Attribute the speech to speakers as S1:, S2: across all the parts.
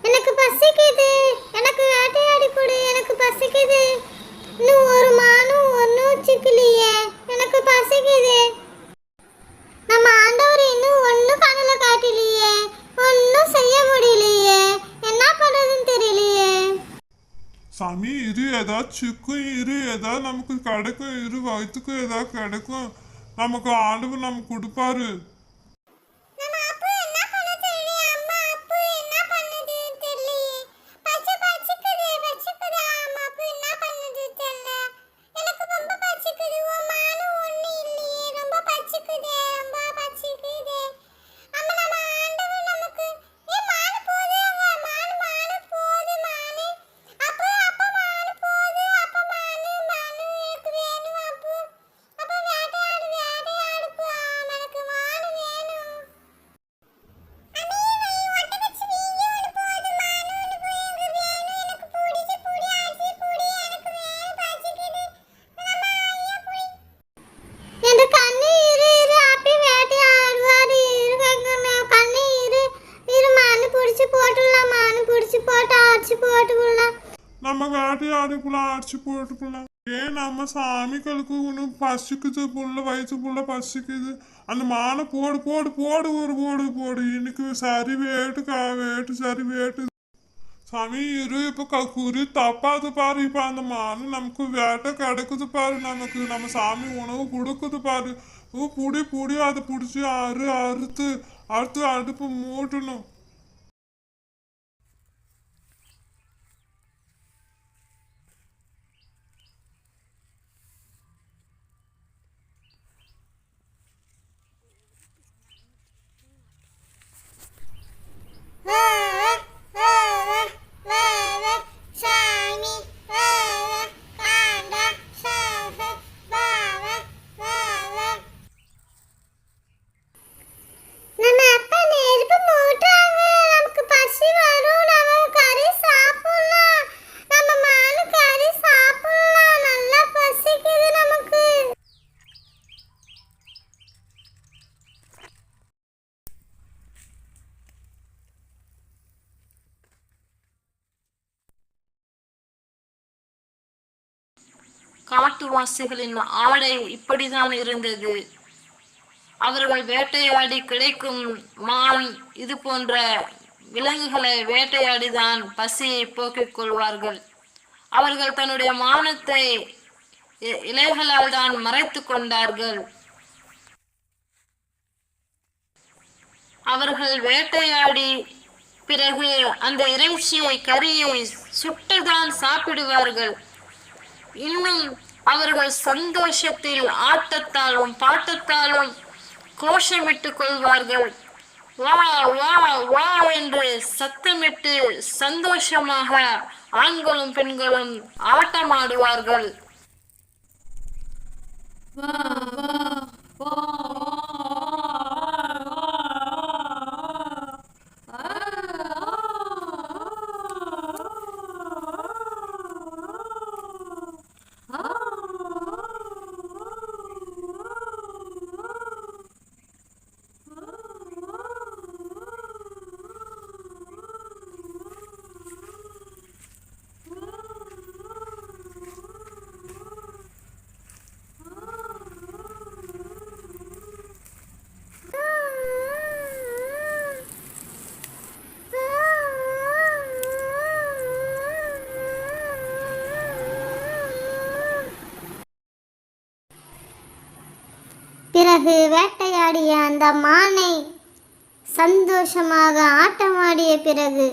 S1: எனக்கு பசிக்குது, எனக்கு வேட்டையாடி கொடு, எனக்கு பசிக்குது. இன்னும் ஒரு மானும் ஒன்றும் சிக்கலையே, எனக்கு பசிக்குது. நம்ம ஆண்டவர் இன்னும் ஒன்றும் கண்ணுல காட்டலையே, ஒன்றும் செய்ய முடியலையே, என்ன பண்ணுறதுன்னு தெரியலையே.
S2: சாமி இரு, ஏதாவது சிக்கும் இரு, ஏதாவது நமக்கு கிடைக்கும் இரு, வயிற்றுக்கு ஏதாவது கிடைக்கும், நமக்கு ஆண்டவர் நமக்கு கொடுப்பாரு. நம்ம வேட்டையாடிக்கலாம், அடிச்சு போட்டுக்கலாம். ஏன் நம்ம சாமிகளுக்கு ஒன்றும் பசிக்குது, புள்ள வயிற்று புள்ள பசிக்குது. அந்த மானை போடு போடு போடு ஒரு போடு போடு, இன்னைக்கு சரி வேட்டு சரி வேட்டு. சாமி இரு, இப்ப குறி தப்பாது பாரு. இப்ப அந்த மானு நமக்கு வேட்டை கிடைக்குது பாரு, நமக்கு நம்ம சாமி உணவு கொடுக்குது பாரு. புடி புடி அதை பிடிச்சி அறுத்து அறுத்து அடுப்பு மூட்டணும்.
S3: காட்டுவாசிகளின் ஆடை இப்படிதான் இருந்தது. அவர்கள் வேட்டையாடி கிடைக்கும் மான் இது போன்ற விலங்குகளை வேட்டையாடிதான் பசியை போக்கிக் கொள்வார்கள். அவர்கள் தன்னுடைய மானத்தை இலைகளால் தான் மறைத்து கொண்டார்கள். அவர்கள் வேட்டையாடி பிறகு அந்த இறைச்சியை கறியை சுட்டுதான் சாப்பிடுவார்கள். இன்னும் அவர்கள் சந்தோஷத்தில் ஆட்டத்தாலும் பாட்டத்தாலும் கோஷமிட்டுக் கொள்வார்கள். வா வா வா என்று சத்தமிட்டு சந்தோஷமாக ஆண்களும் பெண்களும் ஆட்டமாடுவார்கள். வா வா வா
S1: பிறகு வேட்டையாடிய அந்த மானை சந்தோஷமாக ஆட்டமாடிய பிறகு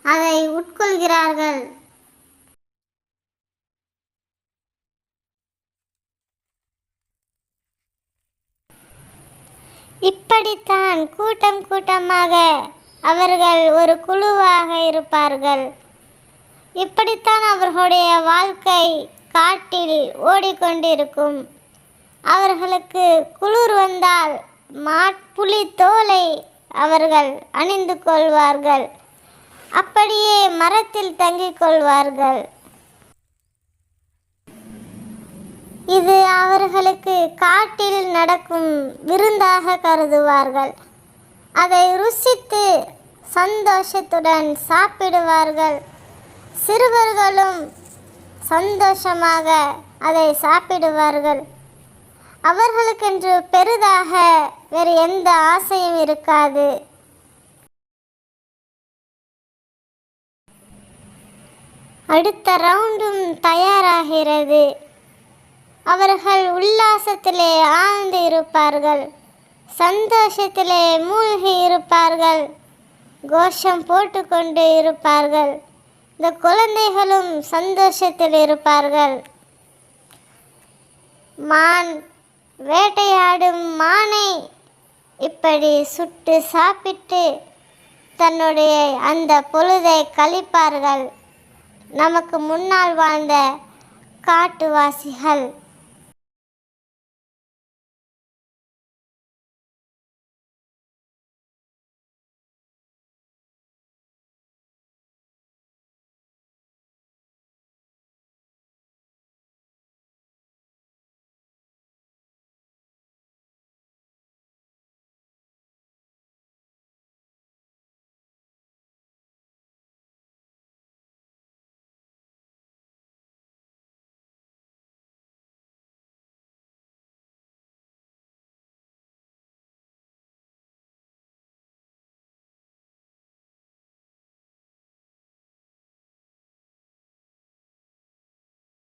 S1: அதை உட்கொள்கிறார்கள். இப்படித்தான் கூட்டம் கூட்டமாக அவர்கள் ஒரு குழுவாக இருப்பார்கள். இப்படித்தான் அவர்களுடைய வாழ்க்கை காட்டில் ஓடிக்கொண்டிருக்கும். அவர்களுக்கு குளிர் வந்தால் புலி தோலை அவர்கள் அணிந்து கொள்வார்கள். அப்படியே மரத்தில் தங்கிக் கொள்வார்கள். இது அவர்களுக்கு காட்டில் நடக்கும் விருந்தாக கருதுவார்கள். அதை ருசித்து சந்தோஷத்துடன் சாப்பிடுவார்கள். சிறுவர்களும் சந்தோஷமாக அதை சாப்பிடுவார்கள். அவர்களுக்கென்று பெரிதாக வேறு எந்த ஆசையும் இருக்காது. அடுத்த ரவுண்டும் தயாராகிறது. அவர்கள் உல்லாசத்திலே ஆழ்ந்து இருப்பார்கள், சந்தோஷத்திலே மூழ்கி இருப்பார்கள், கோஷம் போட்டுக்கொண்டு இருப்பார்கள். இந்த குழந்தைகளும் சந்தோஷத்தில் இருப்பார்கள். மான் வேட்டையாடும் மானை இப்படி சுட்டு சாப்பிட்டு தன்னுடைய அந்த பொழுதை கழிப்பார்கள் நமக்கு முன்னால் வாழ்ந்த காட்டுவாசிகள்.